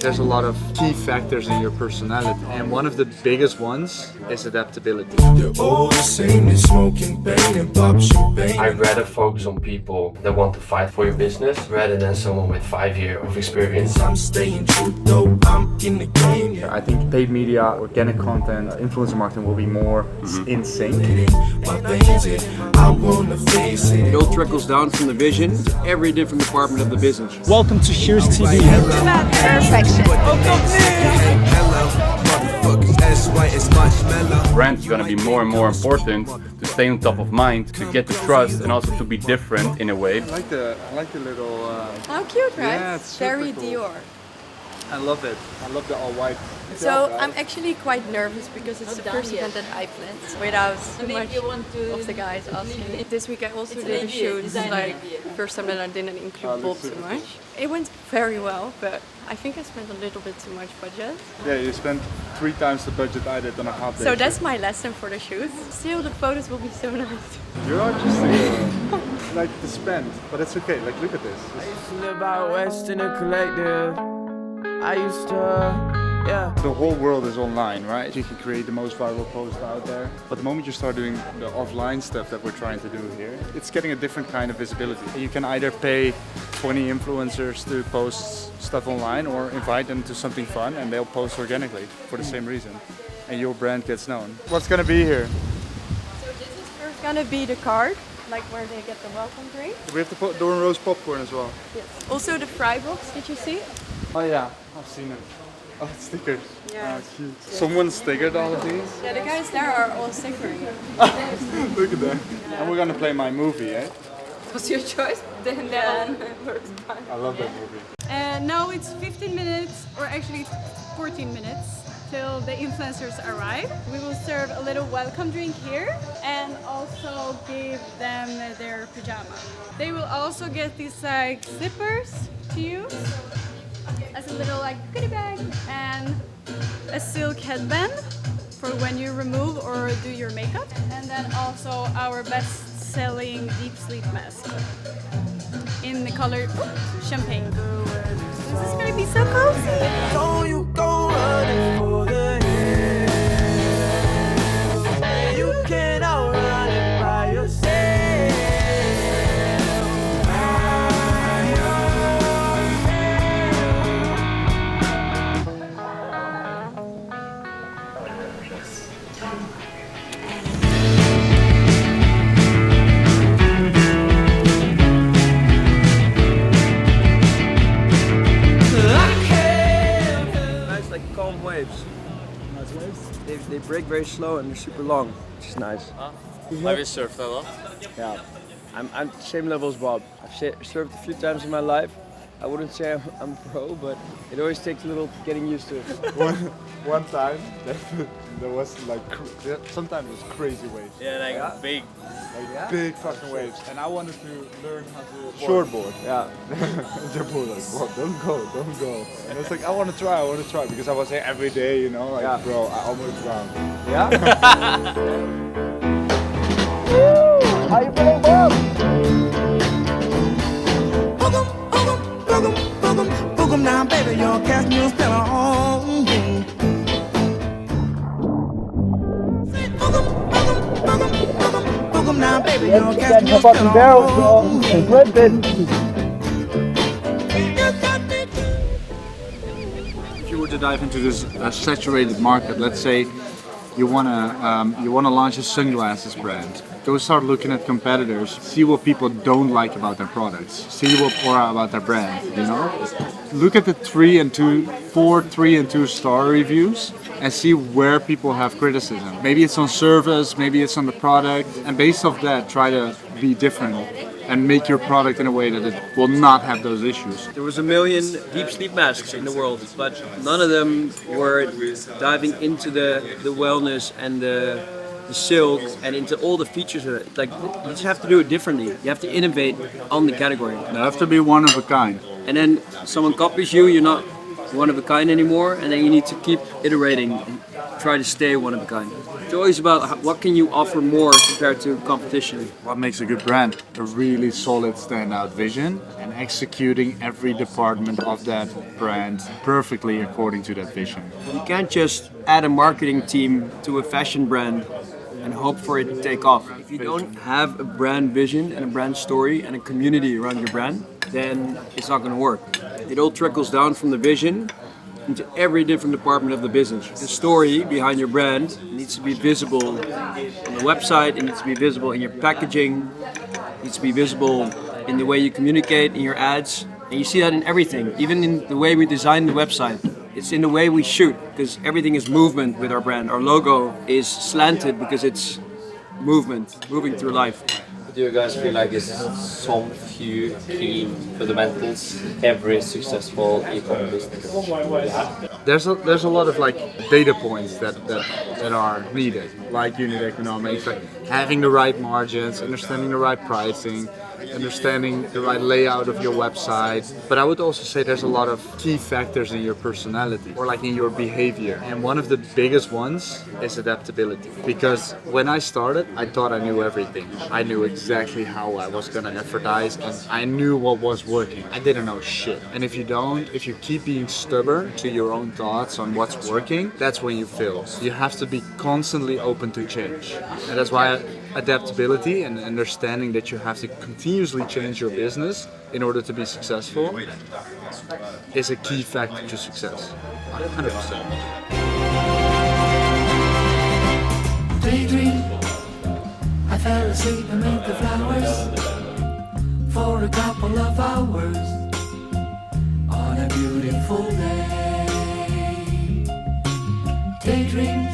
There's a lot of key factors in your personality, and one of the biggest ones is adaptability. They're all the same, they smoking, bang and pop champagne. I'd rather focus on people that want to fight for your business rather than someone with 5 years of experience. I'm staying true though, I'm in the game. I think paid media, organic content, influencer marketing will be more in sync. My veins it, I wanna face it. It all trickles down from the vision to every different department of the business. Welcome to Hears TV. Perfection. Brand is going to be more and more important to stay on top of mind, to get the trust, and also to be different in a way. I like the little. How cute, right? Yeah, it's super very cool. Dior. I love it. I love the all white. So I'm actually quite nervous because it's the first event that I planned without too much of the guys asking. This week I also did a shoot, like first time that I didn't include Bob too much. It went very well, but I think I spent a little bit too much budget. Yeah, you spent 3 times the budget I did on a half day. So that's my lesson for the shoot. Still, the photos will be so nice. You're artistic. Like the spend, but it's okay. Like look at this. I used to live out west in a collective. I used to, yeah. The whole world is online, right? You can create the most viral post out there. But the moment you start doing the offline stuff that we're trying to do here, it's getting a different kind of visibility. You can either pay 20 influencers to post stuff online or invite them to something fun and they'll post organically for the same reason. And your brand gets known. What's gonna be here? So this is first gonna be the card, like where they get the welcome drink. We have the Dore Rose popcorn as well. Yes. Also the fry box, did you see? Oh yeah, I've seen it. Oh, it's stickers. Yeah. Oh, cute. Someone stickered all of these? Yeah, the guys there are all stickering. Look at that. And we're gonna play my movie, eh? Was your choice? Then that works fine. I love that movie. And now it's 15 minutes, or actually 14 minutes, till the influencers arrive. We will serve a little welcome drink here and also give them their pajama. They will also get these like slippers to use as a little like goodie bag and a silk headband for when you remove or do your makeup. And then also our best-selling deep sleep mask in the color champagne. This is gonna be so cozy. So you go running for the hills. You can't outrun it by yourself. Nice, like calm waves. Nice waves. They break very slow and they're super long, which is nice. Have you surfed a lot? Yeah, I'm the same level as Bob. I've surfed a few times in my life. I wouldn't say I'm pro, but it always takes a little getting used to it. One time, there was like, sometimes it was crazy waves. Yeah, like big. Like big fucking waves. And I wanted to learn how to shortboard. Yeah. And Jabu like, bro, don't go. And I was like, I want to try, because I was here every day, you know, like, Yeah. bro, I almost drowned. Yeah? How you feeling, Bob? Book 'em now, baby, your cash meal's still on. Book 'em now, baby, your cash meal's still on. If you were to dive into this saturated market, let's say you wanna launch a sunglasses brand. Go start looking at competitors, see what people don't like about their products, see what aura about their brand, you know? Look at the 3 and 2 star reviews and see where people have criticism. Maybe it's on service, maybe it's on the product, and based off that, try to be different and make your product in a way that it will not have those issues. There was 1 million deep sleep masks in the world, but none of them were diving into the wellness and the silk and into all the features of it. Like, you just have to do it differently. You have to innovate on the category. They have to be one of a kind. And then someone copies you, you're not one of a kind anymore, and then you need to keep iterating and try to stay one of a kind. It's always about what can you offer more compared to competition. What makes a good brand? A really solid standout vision and executing every department of that brand perfectly according to that vision. You can't just add a marketing team to a fashion brand and hope for it to take off. If you don't have a brand vision and a brand story and a community around your brand, then it's not going to work. It all trickles down from the vision into every different department of the business. The story behind your brand needs to be visible on the website, it needs to be visible in your packaging, it needs to be visible in the way you communicate in your ads. And you see that in everything, even in the way we design the website. It's in the way we shoot, because everything is movement with our brand. Our logo is slanted because it's movement, moving through life. Do you guys feel like it's some few key fundamentals every successful e-com business? There's a lot of like data points that are needed, like unit economics, like having the right margins, understanding the right pricing, understanding the right layout of your website. But I would also say there's a lot of key factors in your personality or like in your behavior. And one of the biggest ones is adaptability. Because when I started, I thought I knew everything. I knew exactly how I was gonna advertise and I knew what was working. I didn't know shit. And if you keep being stubborn to your own thoughts on what's working, that's when you fail. You have to be constantly open to change. And that's why adaptability and understanding that you have to continuously change your business in order to be successful is a key factor to success. 100%. Daydream, I fell asleep amid the flowers for a couple of hours on a beautiful day. Daydream.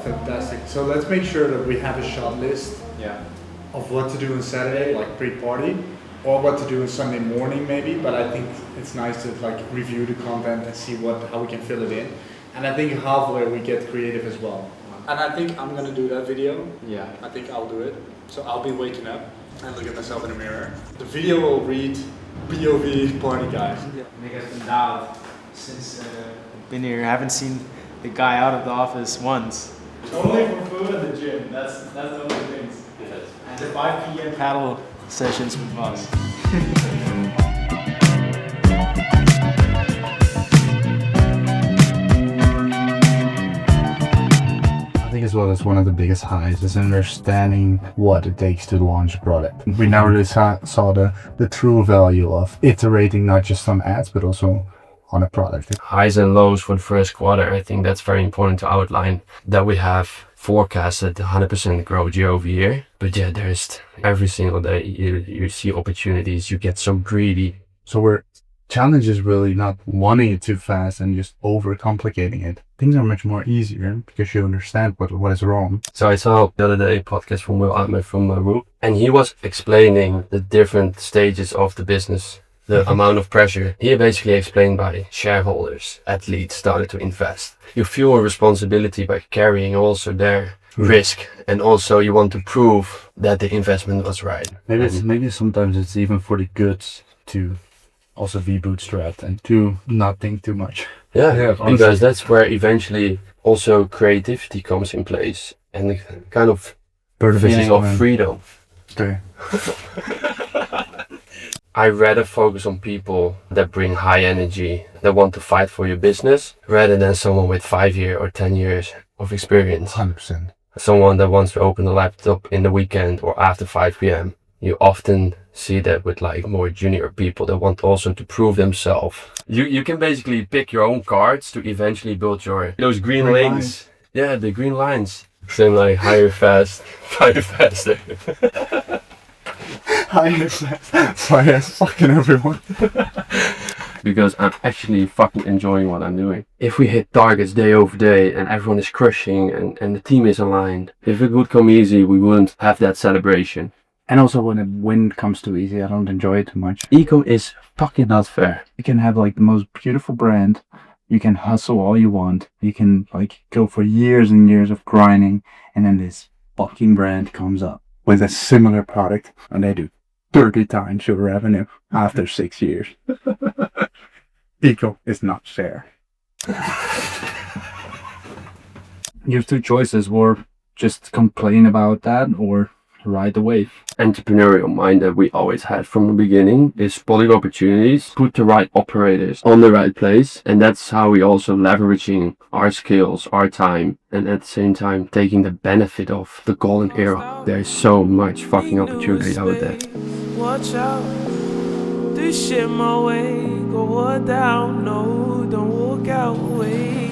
Fantastic. So let's make sure that we have a shot list of what to do on Saturday, like pre-party, or what to do on Sunday morning maybe. But I think it's nice to like review the content and see how we can fill it in. And I think halfway we get creative as well. And I think I'm gonna do that video. Yeah. I think I'll do it. So I'll be waking up and look at myself in the mirror. The video will read POV party guys. Nigga's been dialed since I've been here. I haven't seen the guy out of the office once. Only for food and the gym. That's the only things. And the 5 p.m. paddle sessions with us. I think as well as one of the biggest highs is understanding what it takes to launch a product. We now really saw the true value of iterating not just on ads but also on a product. Highs and lows for the first quarter, I think that's very important to outline, that we have forecasted 100% growth year over year. But yeah, there's every single day you see opportunities, you get so greedy. So we're challenge is really not wanting it too fast and just overcomplicating it. Things are much more easier because you understand what is wrong. So I saw the other day a podcast from Will Ahmed from Roop, and he was explaining the different stages of the business, the amount of pressure. He basically explained by shareholders, athletes started to invest. You feel a responsibility by carrying also their risk, and also you want to prove that the investment was right. Maybe sometimes it's even for the goods to also be bootstrapped and to not think too much. Yeah, because that's where eventually also creativity comes in place and the kind of feeling of freedom. Okay. I rather focus on people that bring high energy, that want to fight for your business, rather than someone with 5 years or 10 years of experience. 100%. Someone that wants to open a laptop in the weekend or after 5 p.m. You often see that with like more junior people that want also to prove themselves. You can basically pick your own cards to eventually build those green links. Yeah, the green lines. Same like hire fast, fire faster. Hire fast, fire fucking everyone. Because I'm actually fucking enjoying what I'm doing. If we hit targets day over day and everyone is crushing and the team is aligned, if it would come easy, we wouldn't have that celebration. And also when a win comes too easy, I don't enjoy it too much. Ecom is fucking not fair. You can have like the most beautiful brand. You can hustle all you want. You can like go for years and years of grinding. And then this fucking brand comes up with a similar product and they do 30 times your revenue after 6 years. Ecom is not fair. You have two choices, or just complain about that or ride the wave. Entrepreneurial mind that we always had from the beginning is spotting opportunities, put the right operators on the right place, and that's how we also leveraging our skills, our time, and at the same time taking the benefit of the golden era. There's so much fucking opportunity out there. Watch out, this shit my way, go down, no, don't walk out away.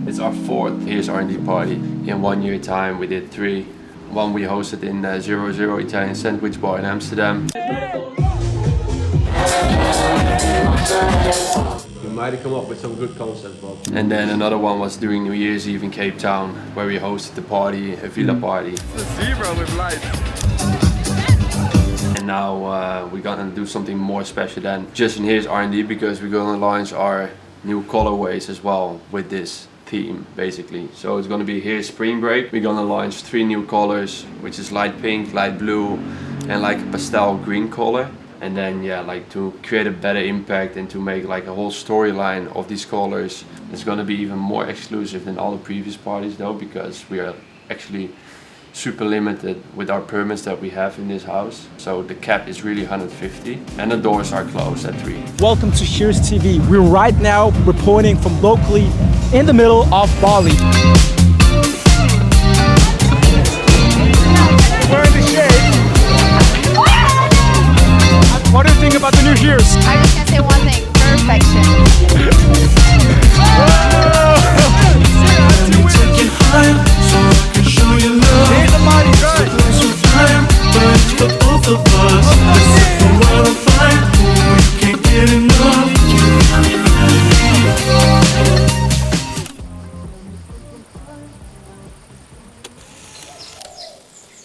It's our fourth Hears R&D party. In 1 year time we did 3. One we hosted in 00 Italian Sandwich Bar in Amsterdam. You might have come up with some good concepts, Bob. And then another one was during New Year's Eve in Cape Town, where we hosted the party, a villa party. The zebra with lights. And now we're gonna do something more special than just in Hears R&D, because we're gonna launch our new colorways as well with this theme, basically. So it's gonna be Here's Spring Break. We're gonna launch 3 new colors, which is light pink, light blue, and like a pastel green color. And then yeah, like to create a better impact and to make like a whole storyline of these colors. It's gonna be even more exclusive than all the previous parties though, because we are actually super limited with our permits that we have in this house. So the cap is really 150 and the doors are closed at 3. Welcome to Hears TV. We're right now reporting from locally in the middle of Bali. We're in the shade. What do you think about the new Hears? I just can say one thing, perfection.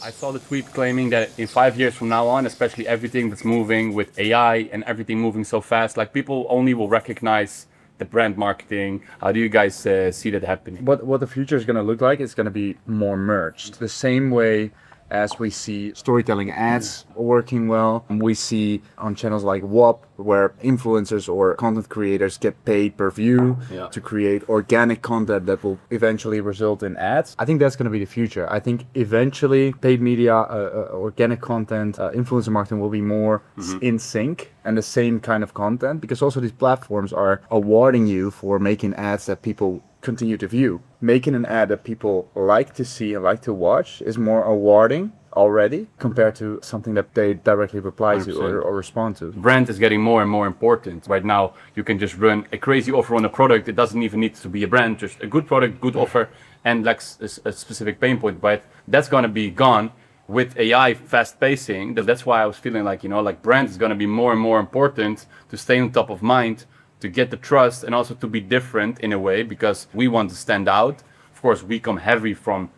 I saw the tweet claiming that in 5 years from now on, especially everything that's moving with AI and everything moving so fast, like people only will recognize the brand marketing. How do you guys see that happening? What the future is going to look like is going to be more merged. The same way as we see storytelling ads working well, we see on channels like WAP where influencers or content creators get paid per view to create organic content that will eventually result in ads. I think that's going to be the future. I think eventually paid media, organic content, influencer marketing will be more in sync and the same kind of content, because also these platforms are awarding you for making ads that people continue to view. Making an ad that people like to see and like to watch is more awarding already compared to something that they directly reply 100%. to or respond to. Brand is getting more and more important. Right now, you can just run a crazy offer on a product. It doesn't even need to be a brand, just a good product, good offer, and like a specific pain point. But that's gonna be gone with AI fast pacing. That's why I was feeling like, you know, like brand is gonna be more and more important to stay on top of mind, to get the trust, and also to be different in a way, because we want to stand out. Of course, we come heavy from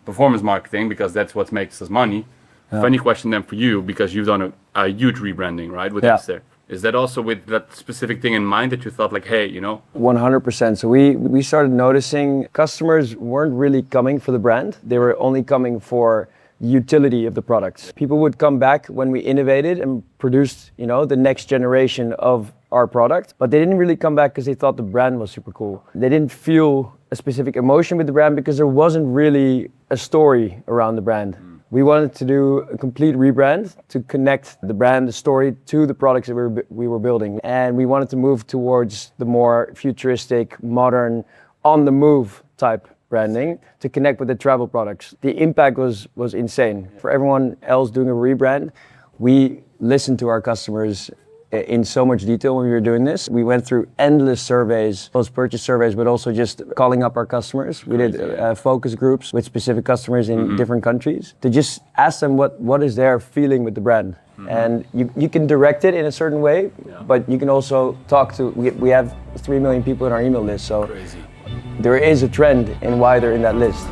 performance marketing because that's what makes us money. Funny question then for you, because you've done a huge rebranding, right, with Esther. Is that also with that specific thing in mind that you thought like, hey, you know? 100%. So we started noticing customers weren't really coming for the brand. They were only coming for utility of the products. People would come back when we innovated and produced, you know, the next generation of our product, but they didn't really come back because they thought the brand was super cool. They didn't feel a specific emotion with the brand because there wasn't really a story around the brand. We wanted to do a complete rebrand to connect the brand, the story to the products that we were building. And we wanted to move towards the more futuristic, modern, on the move type branding to connect with the travel products. The impact was insane. For everyone else doing a rebrand, we listened to our customers in so much detail when we were doing this. We went through endless surveys, post-purchase surveys, but also just calling up our customers. We did focus groups with specific customers in different countries to just ask them what is their feeling with the brand. And you can direct it in a certain way, but you can also talk to, we have 3 million people in our email list, so there is a trend in why they're in that list.